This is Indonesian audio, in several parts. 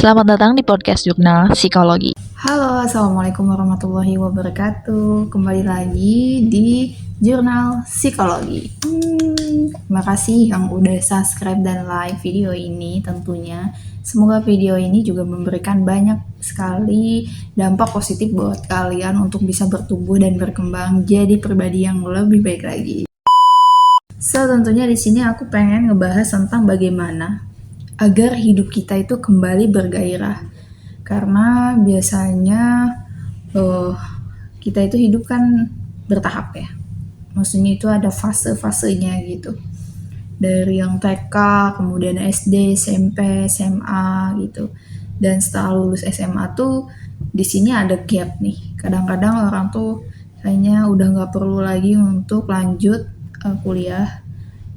Selamat datang di podcast Jurnal Psikologi. Halo, Assalamualaikum warahmatullahi wabarakatuh. Kembali lagi di Jurnal Psikologi. Terima kasih yang udah subscribe dan like video ini tentunya. Semoga video ini juga memberikan banyak sekali dampak positif buat kalian untuk bisa bertumbuh dan berkembang jadi pribadi yang lebih baik lagi. Tentunya di sini aku pengen ngebahas tentang bagaimana agar hidup kita itu kembali bergairah. Karena biasanya kita itu hidup kan bertahap ya. Maksudnya itu ada fase-fasenya gitu. Dari yang TK, kemudian SD, SMP, SMA gitu. Dan setelah lulus SMA tuh di sini ada gap nih. Kadang-kadang orang tuh kayaknya udah nggak perlu lagi untuk lanjut kuliah.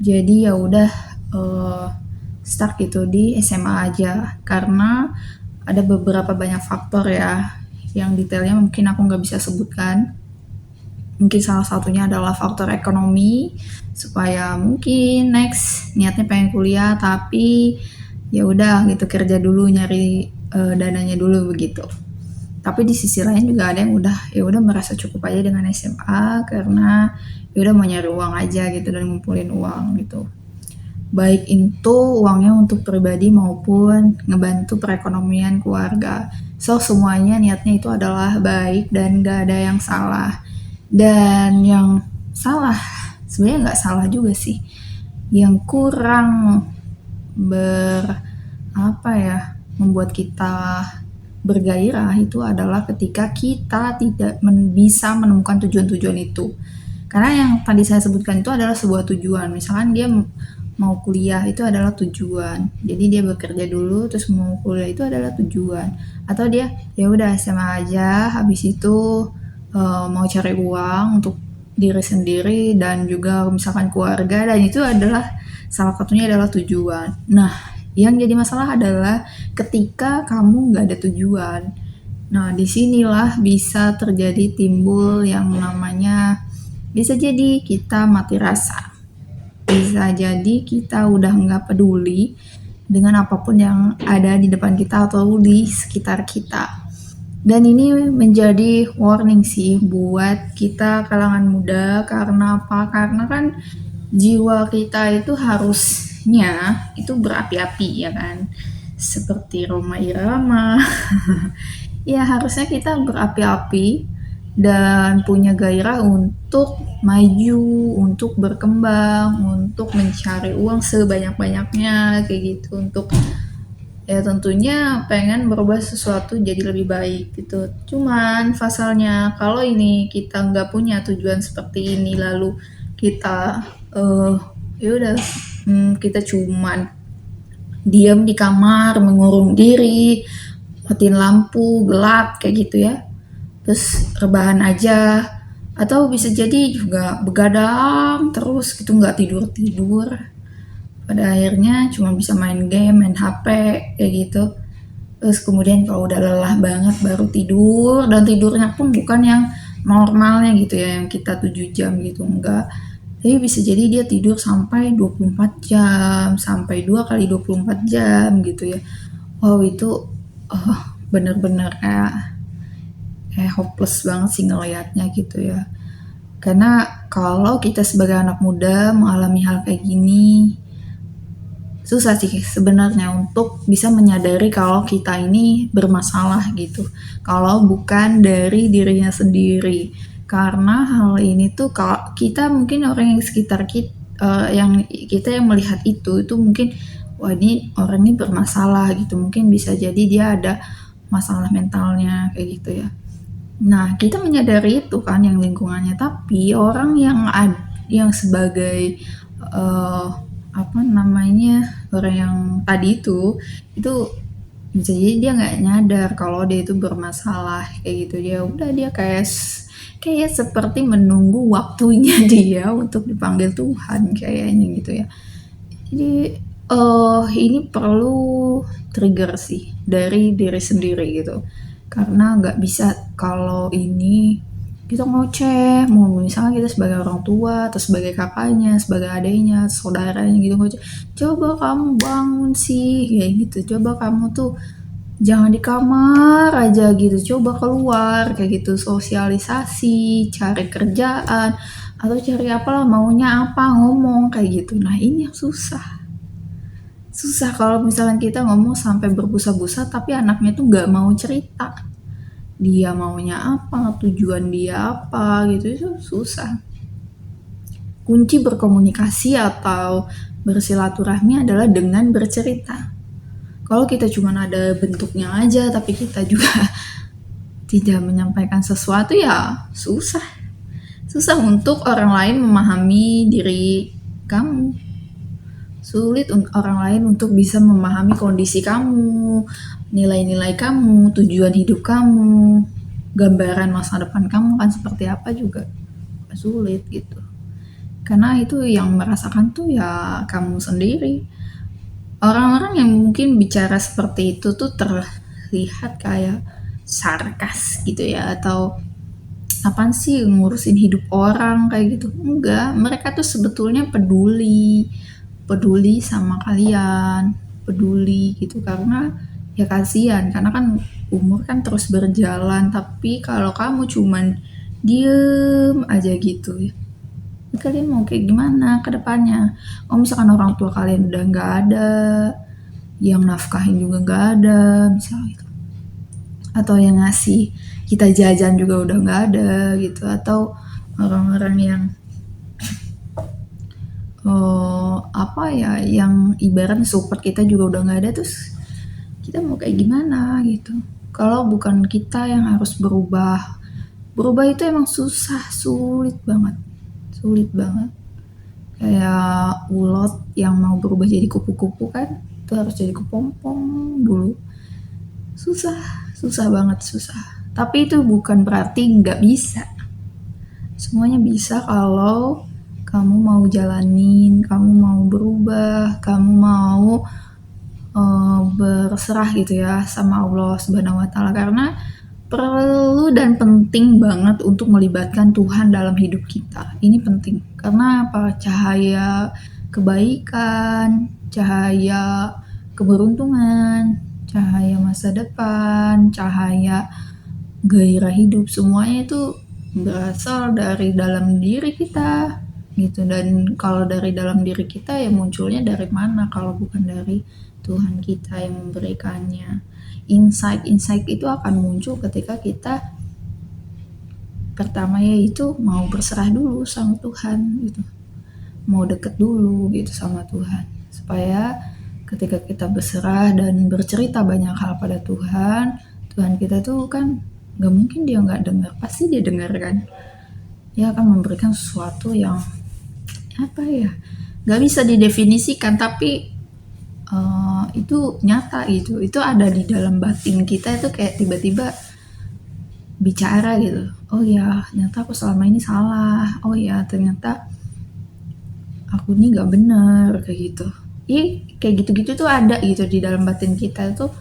Jadi ya udah start gitu di SMA aja. Karena ada beberapa banyak faktor ya, yang detailnya mungkin aku nggak bisa sebutkan. Mungkin salah satunya adalah faktor ekonomi, supaya mungkin next niatnya pengen kuliah tapi ya udah gitu kerja dulu nyari dananya dulu begitu. Tapi di sisi lain juga ada yang udah merasa cukup aja dengan SMA karena ya udah mau nyari uang aja gitu dan ngumpulin uang gitu. Baik itu uangnya untuk pribadi maupun ngebantu perekonomian keluarga. Semuanya niatnya itu adalah baik dan gak ada yang salah. Dan yang salah, sebenarnya gak salah juga sih. Yang kurang membuat kita bergairah itu adalah ketika kita tidak bisa menemukan tujuan-tujuan itu. Karena yang tadi saya sebutkan itu adalah sebuah tujuan. Misalkan dia mau kuliah itu adalah tujuan. Jadi dia bekerja dulu terus mau kuliah itu adalah tujuan. Atau dia ya udah SMA aja, habis itu mau cari uang untuk diri sendiri dan juga misalkan keluarga, dan itu adalah salah satunya adalah tujuan. Nah, yang jadi masalah adalah ketika kamu nggak ada tujuan. Nah, disinilah bisa terjadi timbul yang namanya bisa jadi kita mati rasa. Bisa jadi kita udah nggak peduli dengan apapun yang ada di depan kita atau di sekitar kita. Dan ini menjadi warning sih buat kita kalangan muda. Karena apa? Karena kan jiwa kita itu harusnya itu berapi-api ya kan. Seperti Rhoma Irama. Ya harusnya kita berapi-api dan punya gairah untuk maju, untuk berkembang, untuk mencari uang sebanyak-banyaknya kayak gitu, untuk ya tentunya pengen merubah sesuatu jadi lebih baik gitu. Cuman pasalnya kalau ini kita nggak punya tujuan seperti ini, lalu kita kita cuman diam di kamar, mengurung diri, matiin lampu, gelap kayak gitu ya, terus rebahan aja, atau bisa jadi juga begadang terus gitu, nggak tidur pada akhirnya cuma bisa main game, main HP kayak gitu. Terus kemudian kalau udah lelah banget baru tidur, dan tidurnya pun bukan yang normalnya gitu ya, yang kita 7 jam gitu, enggak. Tapi bisa jadi dia tidur sampai 24 jam, sampai 2 kali 24 jam gitu ya. Wow, itu bener-bener kayak hopeless banget sih ngelihatnya gitu ya. Karena kalau kita sebagai anak muda mengalami hal kayak gini, susah sih sebenarnya untuk bisa menyadari kalau kita ini bermasalah gitu. Kalau bukan dari dirinya sendiri. Karena hal ini tuh kalau kita mungkin orang yang sekitar kita, yang melihat itu mungkin wah ini orang ini bermasalah gitu. Mungkin bisa jadi dia ada masalah mentalnya kayak gitu ya. Nah, kita menyadari itu kan yang lingkungannya, tapi orang yang sebagai orang yang tadi itu bisa jadi dia nggak nyadar kalau dia itu bermasalah kayak gitu. Dia kayak seperti menunggu waktunya dia untuk dipanggil Tuhan kayaknya gitu ya. Jadi ini perlu trigger sih dari diri sendiri gitu. Karena nggak bisa kalau ini kita ngoceh, mau misalnya kita sebagai orang tua atau sebagai kakaknya, sebagai adiknya, saudaranya gitu ngoceh, coba kamu bangun sih kayak gitu, coba kamu tuh Jangan di kamar aja gitu, coba keluar kayak gitu, sosialisasi, cari kerjaan, atau cari apalah, maunya apa, ngomong kayak gitu. Nah ini yang susah. Susah kalau misalnya kita ngomong sampai berbusa-busa tapi anaknya tuh nggak mau cerita. Dia maunya apa, tujuan dia apa gitu, itu susah. Kunci berkomunikasi atau bersilaturahmi adalah dengan bercerita. Kalau kita cuma ada bentuknya aja tapi kita juga tidak menyampaikan sesuatu, ya susah. Susah untuk orang lain memahami diri kamu. Sulit orang lain untuk bisa memahami kondisi kamu, nilai-nilai kamu, tujuan hidup kamu, gambaran masa depan kamu kan seperti apa juga sulit gitu. Karena itu yang merasakan tuh ya kamu sendiri. Orang-orang yang mungkin bicara seperti itu tuh terlihat kayak sarkas gitu ya, atau apaan sih ngurusin hidup orang kayak gitu. Enggak, mereka tuh sebetulnya peduli sama kalian, peduli gitu, karena ya kasihan, karena kan umur kan terus berjalan. Tapi kalau kamu cuman diem aja gitu ya, kalian mau kayak gimana ke depannya? Kalau misalkan orang tua kalian udah nggak ada, yang nafkahin juga nggak ada misalnya gitu, atau yang ngasih kita jajan juga udah nggak ada gitu, atau orang-orang yang apa ya, yang ibaratnya support kita juga udah nggak ada, terus kita mau kayak gimana gitu. Kalau bukan kita yang harus berubah itu emang susah, sulit banget, kayak ulat yang mau berubah jadi kupu-kupu kan, itu harus jadi kepompong dulu. Susah banget, susah. Tapi itu bukan berarti nggak bisa. Semuanya bisa kalau kamu mau jalanin, kamu mau berubah, kamu mau berserah gitu ya sama Allah Subhanahu wa Ta'ala. Karena perlu dan penting banget untuk melibatkan Tuhan dalam hidup kita. Ini penting karena apa? Cahaya kebaikan, cahaya keberuntungan, cahaya masa depan, cahaya gairah hidup, semuanya itu berasal dari dalam diri kita gitu. Dan kalau dari dalam diri kita ya munculnya dari mana kalau bukan dari Tuhan kita yang memberikannya. Insight itu akan muncul ketika kita pertama yaitu mau berserah dulu sama Tuhan gitu, mau deket dulu gitu sama Tuhan, supaya ketika kita berserah dan bercerita banyak hal pada Tuhan kita tuh kan gak mungkin dia gak dengar, pasti dia dengar kan. Dia akan memberikan sesuatu yang apa ya, gak bisa didefinisikan, tapi itu nyata gitu, itu ada di dalam batin kita. Itu kayak tiba-tiba bicara gitu, oh ya ternyata aku selama ini salah, oh ya ternyata aku ini gak bener kayak gitu. Kayak gitu-gitu tuh ada gitu di dalam batin kita tuh.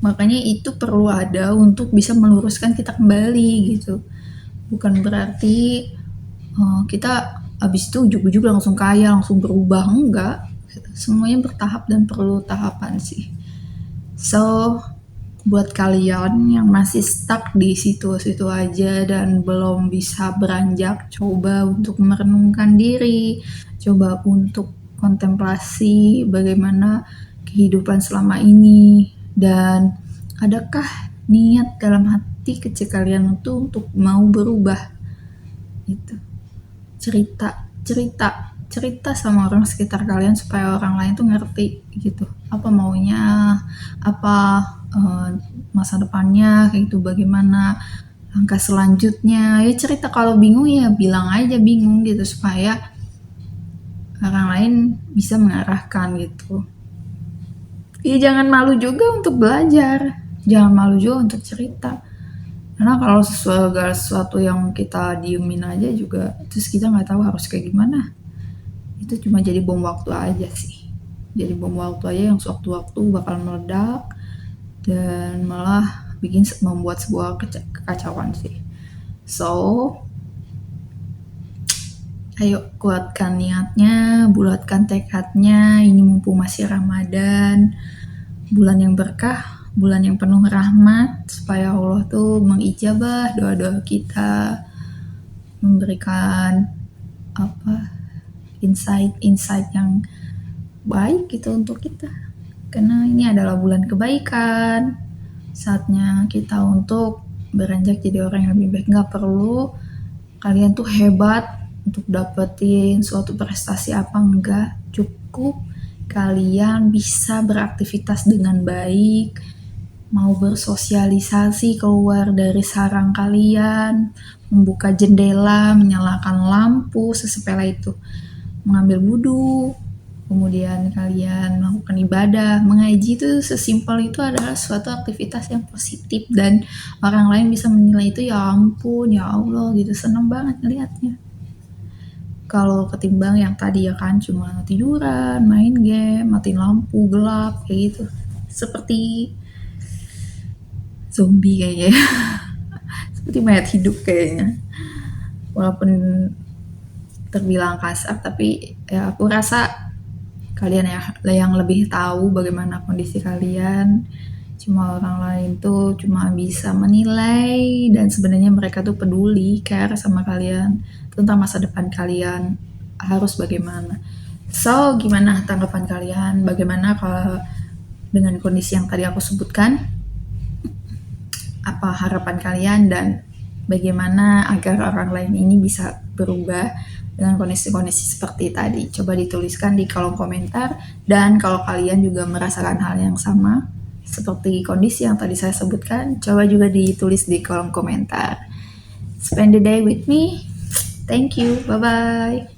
Makanya itu perlu ada untuk bisa meluruskan kita kembali gitu. Bukan berarti kita abis itu ujug-ujug langsung kaya, langsung berubah, enggak. Semuanya bertahap dan perlu tahapan sih. So, buat kalian yang masih stuck di situ-situ aja dan belum bisa beranjak, coba untuk merenungkan diri, coba untuk kontemplasi bagaimana kehidupan selama ini, dan adakah niat dalam hati kecil kalian itu untuk mau berubah gitu. Cerita sama orang sekitar kalian supaya orang lain tuh ngerti gitu apa maunya, apa masa depannya kayak gitu, bagaimana langkah selanjutnya. Ya cerita, kalau bingung ya bilang aja bingung gitu, supaya orang lain bisa mengarahkan gitu. Ya jangan malu juga untuk belajar, jangan malu juga untuk cerita. Karena kalau segala sesuatu yang kita diemin aja juga, terus kita nggak tahu harus kayak gimana, itu cuma jadi bom waktu aja sih. Jadi bom waktu aja yang sewaktu-waktu bakal meledak dan malah membuat sebuah kekacauan sih. So, ayo kuatkan niatnya, bulatkan tekadnya. Ini mumpung masih Ramadan, bulan yang berkah. bulan yang penuh rahmat, supaya Allah tuh mengijabah doa-doa kita, memberikan insight yang baik gitu untuk kita. Karena ini adalah bulan kebaikan, saatnya kita untuk beranjak jadi orang yang lebih baik. Nggak perlu kalian tuh hebat untuk dapetin suatu prestasi apa, enggak. Cukup kalian bisa beraktivitas dengan baik, mau bersosialisasi keluar dari sarang kalian, membuka jendela, menyalakan lampu, sesepele itu. Mengambil wudhu, kemudian kalian melakukan ibadah, mengaji itu sesimpel itu adalah suatu aktivitas yang positif dan orang lain bisa menilai itu, ya ampun, ya Allah gitu, seneng banget ngeliatnya. Kalau ketimbang yang tadi ya kan cuma tiduran, main game, matiin lampu, gelap kayak gitu, seperti zombie kayaknya. Seperti mayat hidup kayaknya. Walaupun terbilang kasar, tapi ya aku rasa kalian ya yang lebih tahu bagaimana kondisi kalian. Cuma orang lain tuh cuma bisa menilai, dan sebenarnya mereka tuh peduli, care sama kalian tentang masa depan kalian harus bagaimana. So, gimana tanggapan kalian? Bagaimana kalau dengan kondisi yang tadi aku sebutkan? Apa harapan kalian dan bagaimana agar orang lain ini bisa berubah dengan kondisi-kondisi seperti tadi? Coba dituliskan di kolom komentar, dan kalau kalian juga merasakan hal yang sama seperti kondisi yang tadi saya sebutkan, coba juga ditulis di kolom komentar. Spend the day with me. Thank you. Bye-bye.